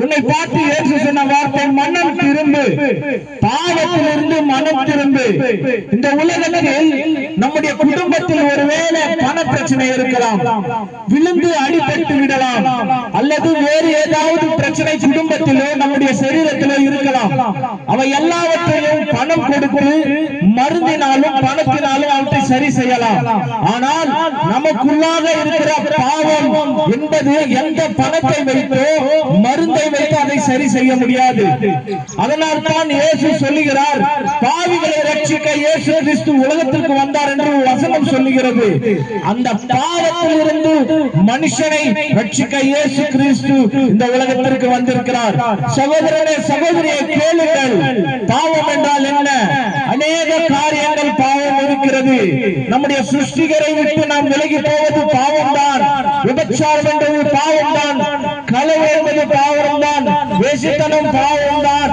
உன்னை பார்த்து இயேசு சொன்ன வார்த்தை மனம் திரும்பு, பாவத்திலிருந்து மனம் திரும்பு. இந்த உலகத்தில் நம்முடைய குடும்பத்தில் ஒருவேளை பண பிரச்சனை இருக்கலாம், விழுந்து அடிபட்டு விடலாம், அல்லது வேறு ஏதாவது பிரச்சனை குடும்பத்திலோ நம்முடைய சரீரத்திலோ இருக்கலாம். அவை எல்லாவற்றையும் பணம் கொடுத்து மருந்தினாலும் பணத்தினாலும் அவற்றை சரி செய்யலாம். ஆனால் நமக்குள்ளாக இருக்கிற பாவம் என்பது எந்த பணத்தை வைத்தோ மருந்தை வைத்து அதை சரி செய்ய முடியாது. அதனால் தான் இயேசு சொல்லுகிறார், பாவிகளை ரட்சிக்க இயேசு கிறிஸ்து உலகத்திற்கு வந்தார் என்று வசனம் சொல்லுகிறது. அந்த பாவத்திலிருந்து மனுஷனை ரட்சிக்க இயேசு கிறிஸ்து இந்த உலகத்திற்கு வந்திருக்கிறார். சகோதரனே சகோதரியை கேளுங்கள், பாவம் என்றால் என்ன? அநேக காரியங்கள் பாவம் இருக்கிறது. நம்முடைய சிருஷ்டிகரை விட்டு நாம் விலகி போவது பாவம் தான். விபச்சாரம் என்பது பாவம் தான், களவு என்பது பாவம் தான், வேசித்தனம் பாவம் தான்,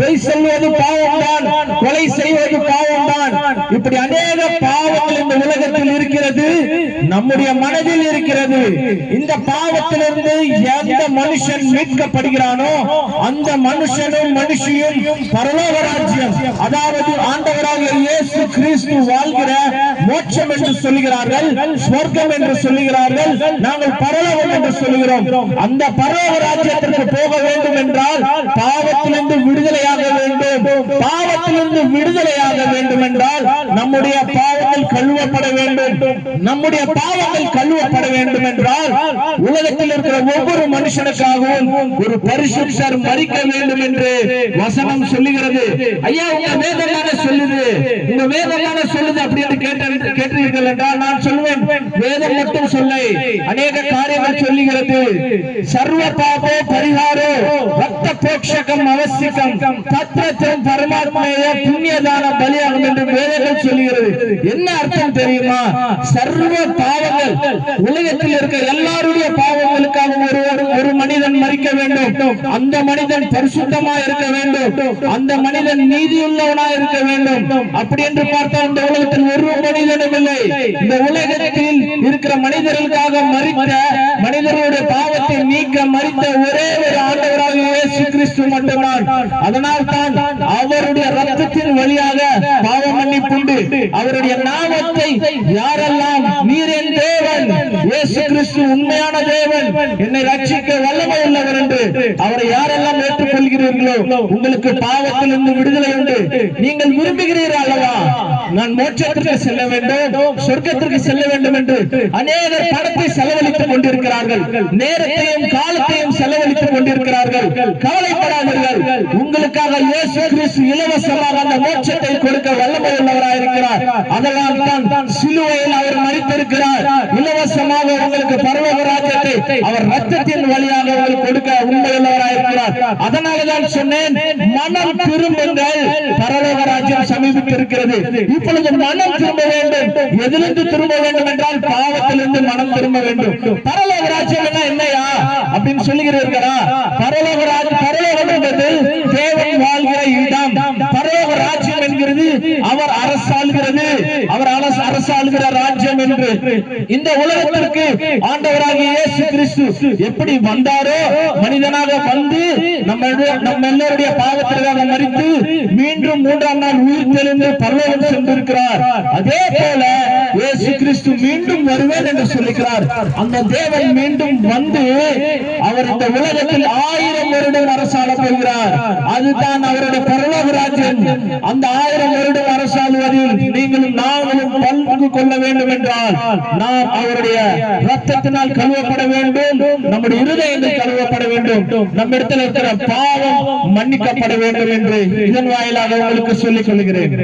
பொய் சொல்வது பாவம் தான், கொலை செய்வது பாவம் தான். இப்படி அநேக பாவங்கள் இந்த உலகத்தில் இருக்கிறது, நம்முடைய மனதில் இருக்கிறது. இந்த பாவத்திலிருந்து எந்த மனுஷன் மீட்கப்படுகிறானோ அந்த மனுஷனும் மனுஷியும் பரலோக ராஜ்யம், அதாவது ஆண்டவராகிய இயேசு கிறிஸ்து வாழ்கிற மோட்சம் என்று சொல்லுகிறார்கள், சொர்க்கம் என்று சொல்லுகிறார்கள், நாங்கள் பரலோகம் என்று சொல்லுகிறோம். அந்த பரலோக ராஜ்யத்திற்கு போக வேண்டும் என்றால் பாவத்திலிருந்து விடுதலையாக வேண்டும். பாவத்திலிருந்து விடுதலையாக வேண்டும் என்றால் நம்முடைய பாவங்கள் கழுவப்பட வேண்டும். நம்முடைய பாவங்கள் கழுவப்பட வேண்டும் என்றால் உலகத்தில் இருக்கிற ஒவ்வொரு மனுஷனுக்காகவும் ஒரு பரிசுத்தர் மரிக்க வேண்டும் என்று வசனம் சொல்லுகிறது. ஐயா, உங்க வேதம் தானே சொல்லுது, உங்க வேதம் தானே சொல்லுது அப்படின்னு கேட்டீர்கள் என்றால் நான் சொல்லுவேன், வேதம் மட்டும் சொல்லை, அநேக காரியங்கள் சொல்லுகிறது. சர்வ பாபோ பரிகாரோ ரத்த போக்ஷகம் அவசியம் தத்ரத்வம் பரமாத்மேய புண்ணியதான பலியாகும் என்று வேதங்கள் சொல்லுகிறது. என்ன அர்த்தம் தெரியுமா? சர்வ பாவங்கள், உலகத்தில் இருக்க எல்லாருடைய பாவங்களுக்காக ஒரு மனிதன் மரிக்க வேண்டும். அந்த மனிதன் பரிசுத்தமா இருக்க வேண்டும், அந்த மனிதன் நீதியுள்ளவனா இருக்க வேண்டும். அப்படி என்று பார்த்தால் இந்த உலகத்தில் ஒரு மனிதனும் இல்லை. இந்த உலகத்தில் இருக்கிற மனிதர்களுக்காக மரித்த, மனிதர்களுடைய பாவத்தை நீக்க மரித்த ஒரே ஒரு ஆண்டவராக இயேசு கிறிஸ்து மட்டும்தான். அதனால் தான் அவருடைய ரத்தத்தின் வழியாக பாவ மன்னிப்புண்டு. அவருடைய நாமத்தை யாரெல்லாம் நீர் என் தேவன், இயேசு கிறிஸ்து உண்மையான தேவன், என்னை ரட்சிக்க வல்லமை உள்ளவர் என்று அவரை யாரெல்லாம் ஏற்றுக்கொள்கிறீர்களோ உங்களுக்கு பாவத்திலிருந்து விடுதலை உண்டு. நீங்கள் விரும்புகிறீர்கள் அல்லவா நான் மோட்சத்திற்கு செல்ல வேண்டும், சொர்க்கத்திற்கு செல்ல வேண்டும் என்று அநேகர் பணத்தை செலவழித்துக் கொண்டிருக்கிறார்கள், நேரத்தையும் காலத்தையும் செலவழித்துக் கொண்டிருக்கிறார்கள். கவலைப்படாதீர்கள், உங்களுக்காக இயேசு கிறிஸ்து இலவசமாக அந்த மோட்சத்தை கொடுக்க வல்லமை உள்ளவராக இருக்கிறார். அதனால் தான் சிலுவையில் அவர் மரித்திருக்கிறார். இலவசமாக உங்களுக்கு பரலோக ராஜ்யத்தை அவர் ரத்தத்தின் வழியாக உங்களுக்கு கொடுக்க உண்மை உள்ளவராக இருக்கிறார். அதனாலதான் சொன்னேன், மனம் திரும்புங்கள், பரலோக ராஜ்யம் சமீபித்திருக்கிறது. இப்பொழுது மனம் திரும்ப வேண்டும். எதிலிருந்து திரும்ப வேண்டும் என்றால் பாவத்திலிருந்து மனம் திரும்ப வேண்டும். பரலோக ராஜ்யம் என்னையா அப்படின்னு சொல்லுகிறீர்களா? பரலோக பரலோகம் என்பது தேவன் வாழ்கிற இடம். பரலோக ராஜ்யம் என்கிறது அவர் அரசாளுகிறது, அவர் அரசாளுகிற ராஜ்யம் என்று. இந்த உலகத்திற்கு ஆண்டவராகிய இயேசு கிறிஸ்து எப்படி வந்தாரோ, மனிதனாக வந்து நம்ம எல்லாருடைய பாவத்திற்காக மரித்து மீண்டும் மூன்றாம் நாள் உயிர் தெளிந்து பரலோகம் சென்றிருக்கிறார். அதே போல இயேசு கிறிஸ்து மீண்டும் வருவேன் என்று சொல்லுகிறார். அந்த தேவன் மீண்டும் வந்து அவர் இந்த உலகத்தில் 1000 வருடம் அரசாள போகிறார். அதுதான் அவருடைய பரலோக ராஜ்யம். அந்த 1000 வருடம் அரசாளுவதில் நீங்களும் நாங்களும் பங்கு கொள்ள வேண்டும் என்றால் நாம் அவருடைய ரத்தத்தினால் கழுவப்பட வேண்டும், நம்முடைய இருதயங்கள் கழுவப்பட வேண்டும், நம்மிடத்தில் இருக்கிற பாவம் மன்னிக்கப்பட வேண்டும் என்று இதன் வாயிலாக உங்களுக்கு சொல்லிக் கொள்கிறேன்.